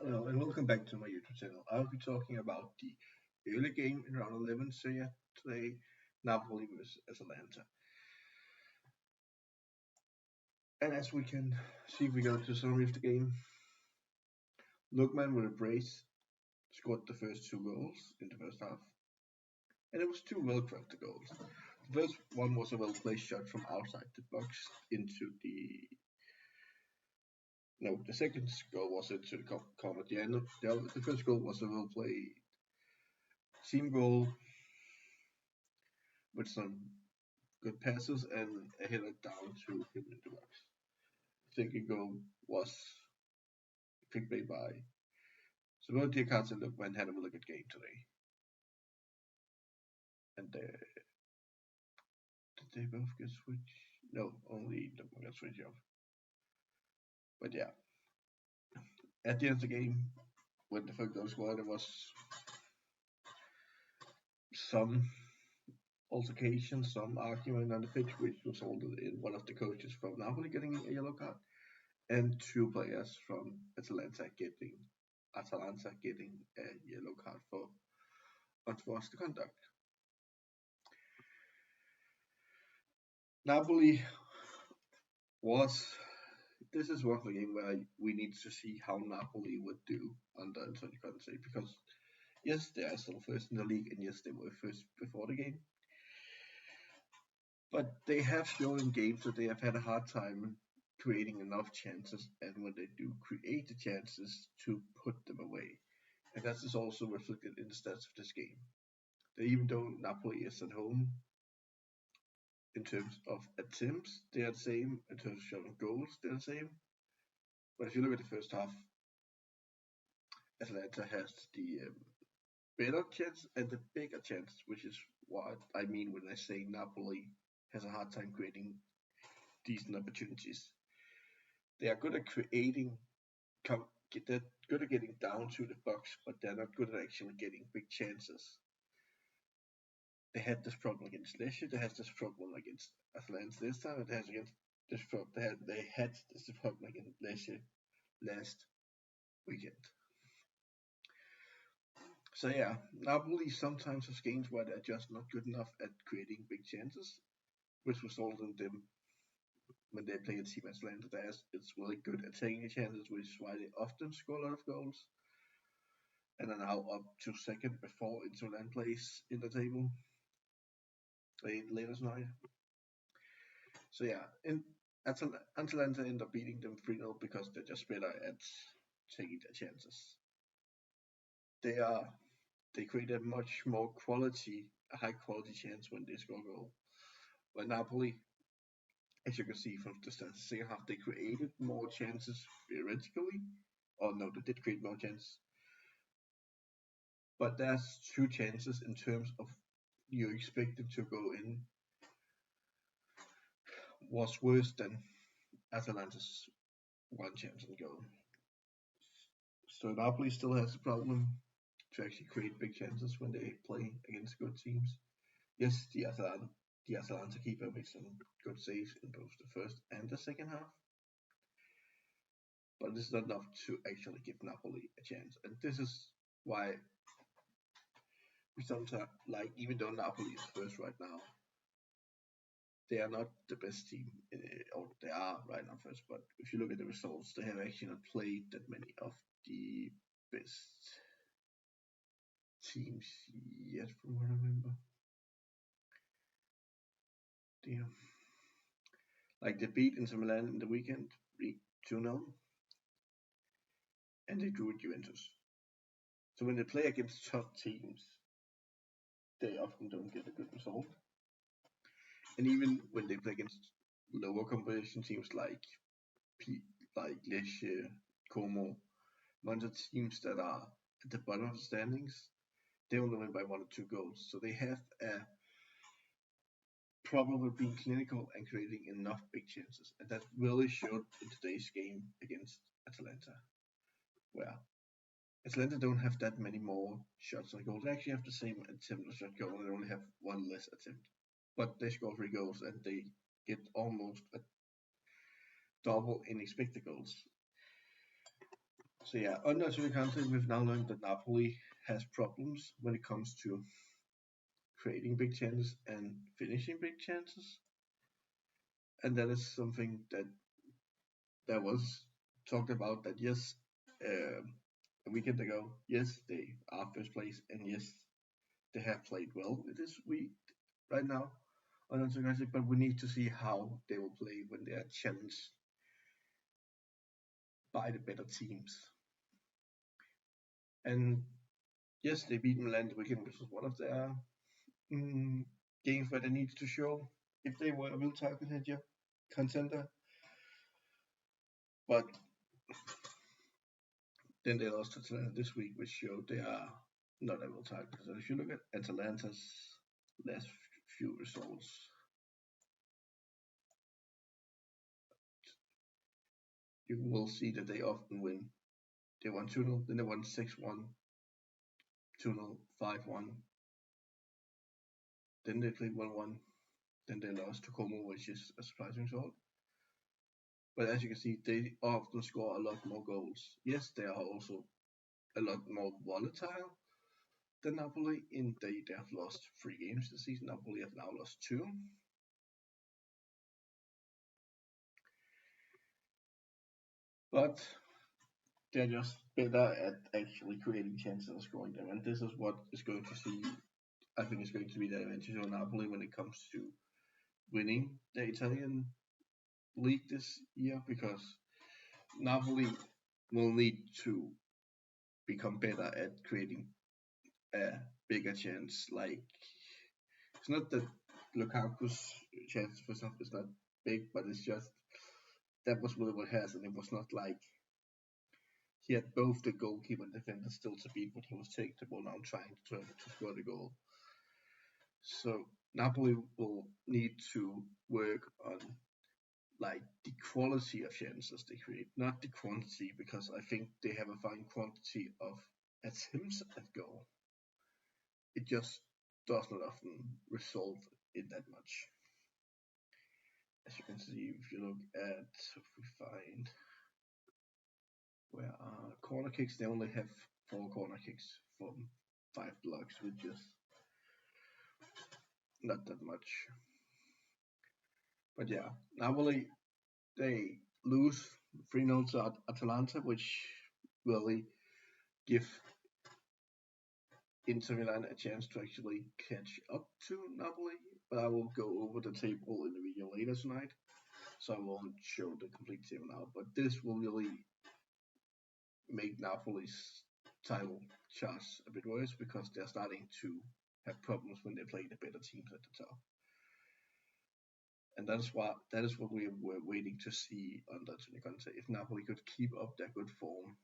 Hello and welcome back to my YouTube channel. I'll be talking about the early game in round 11 Serie A today, Napoli vs Atalanta. And as we can see, we go to the summary of the game. Lookman with a brace scored the first two goals in the first half, and it was two well-crafted goals. The first one was a well-placed shot from outside the box into the second goal was into the corner. The first goal was a well-played team goal with some good passes and a header down to him in the box. Second goal was quick play by. So both Diakata and Lookman had a really good game today. And did they both get switched? No, only Lookman got switched off. But yeah, at the end of the game, when the first goal scored, there was some altercation, some argument on the pitch, which resulted in one of the coaches from Napoli getting a yellow card, and two players from Atalanta getting a yellow card for unforced conduct. Napoli this is one of the game where we need to see how Napoli would do under Antonio Conte, because yes, they are still first in the league, and yes, they were first before the game, but they have shown in games that they have had a hard time creating enough chances, and when they do create the chances, to put them away. And that is also reflected in the stats of this game. That even though Napoli is at home, in terms of attempts, they are the same. In terms of shot goals, they're the same. But if you look at the first half, Atalanta has the better chance and the bigger chance, which is what I mean when I say Napoli has a hard time creating decent opportunities. They are good at creating, they're good at getting down to the box, but they're not good at actually getting big chances. They had this problem against Lecce. They had this problem against Atalanta this time. They had this problem against Lecce last weekend. So yeah, Napoli sometimes has games where they're just not good enough at creating big chances, which resulted in them when they play a team as Atalanta. It's really good at taking chances, which is why they often score a lot of goals. And are now up to second before Inter Milan plays in the table later tonight. So yeah, Atalanta end up beating them 3-0 because they're just better at taking their chances. They create a much more high quality chance when they score a goal. But Napoli, as you can see from the stats, second half they created more chances theoretically. Or no, they did create more chances. But there's two chances in terms of you expect them to go in was worse than Atalanta's one chance and goal. So Napoli still has a problem to actually create big chances when they play against good teams. Yes, the Atalanta keeper made some good saves in both the first and the second half, but this is not enough to actually give Napoli a chance. And this is why we sometimes, like, even though Napoli is first right now, they are not the best team, or they are right now first, but if you look at the results, they have actually not played that many of the best teams yet, from what I remember. Damn. Like, they beat Inter Milan in the weekend, 2-0, and they drew with Juventus. So when they play against top teams, they often don't get a good result. And even when they play against lower competition teams like Lecce, Como, Monza, teams that are at the bottom of the standings, they only win by 1 or 2 goals. So they have a problem with being clinical and creating enough big chances. And that really showed in today's game against Atalanta, where Atalanta don't have that many more shots on goal. They actually have the same attempt on shot goal, and they only have one less attempt. But they score 3 goals, and they get almost a double in expected goals. So yeah, under to the country, we've now learned that Napoli has problems when it comes to creating big chances and finishing big chances, and that is something that was talked about. That yes, a weekend ago, yes, they are first place, and yes, they have played well this week right now on Antarctica, but we need to see how they will play when they are challenged by the better teams. And yes, they beat Milan the weekend, which was one of their games where they needed to show if they were a real title contender. But then they lost to Atalanta this week, which showed they are not a real title contender. If you look at Atalanta's last few results, you will see that they often win. They won 2-0, then they won 6-1, 2-0, 5-1. Then they played 1-1. Then they lost to Como, which is a surprising result. But as you can see, they often score a lot more goals. Yes, they are also a lot more volatile than Napoli. They have lost 3 games this season. Napoli have now lost 2. But they're just better at actually creating chances and scoring them. And this is what is going to see, I think, is going to be the advantage of Napoli when it comes to winning the Italian league this year, because Napoli will need to become better at creating a bigger chance. Like, it's not that Lukaku's chance for something is not big, but it's just that was what it has, and it was not like he had both the goalkeeper and defender still to beat when he was taking the ball down trying to score the goal. So Napoli will need to work on like the quality of chances they create, not the quantity, because I think they have a fine quantity of attempts at goal. It just does not often result in that much. As you can see, if you look at, if we find where are corner kicks, they only have 4 corner kicks from 5 blocks, which is not that much. But yeah, Napoli, they lose 3-0 to Atalanta, which really give Inter Milan a chance to actually catch up to Napoli. But I will go over the table in the video later tonight, so I won't show the complete table now. But this will really make Napoli's title chance a bit worse, because they're starting to have problems when they play the better teams at the top. And that is what we were waiting to see under Antonio Conte. If Napoli could keep up their good form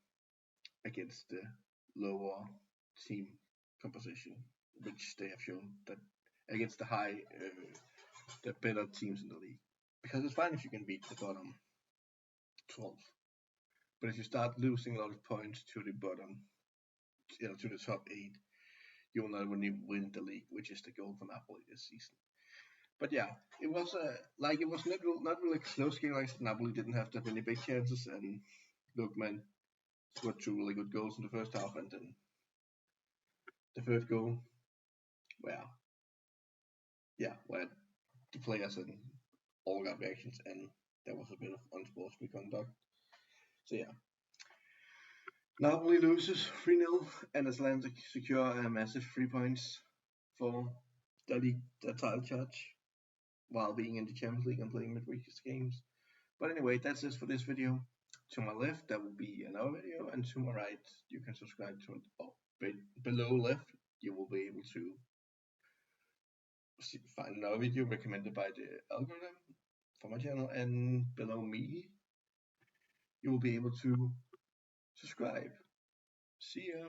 against the lower team composition, which they have shown that against the better teams in the league. Because it's fine if you can beat the bottom 12, but if you start losing a lot of points to the bottom, to the top 8, you will not win the league, which is the goal for Napoli this season. But yeah, it was not really a close game. Like Napoli didn't have that many big chances, and Lookman scored 2 really good goals in the first half, and then the third goal, where the players and all got reactions, and there was a bit of unsportsmanlike conduct. So yeah, Napoli loses 3-0, and Atalanta secure a massive 3 points for the title charge, while being in the Champions League and playing midweek games. But anyway, that's it for this video. To my left, there will be another video, and to my right, you can subscribe to it. Below left, you will be able to find another video recommended by the algorithm for my channel, and below me, you will be able to subscribe. See ya!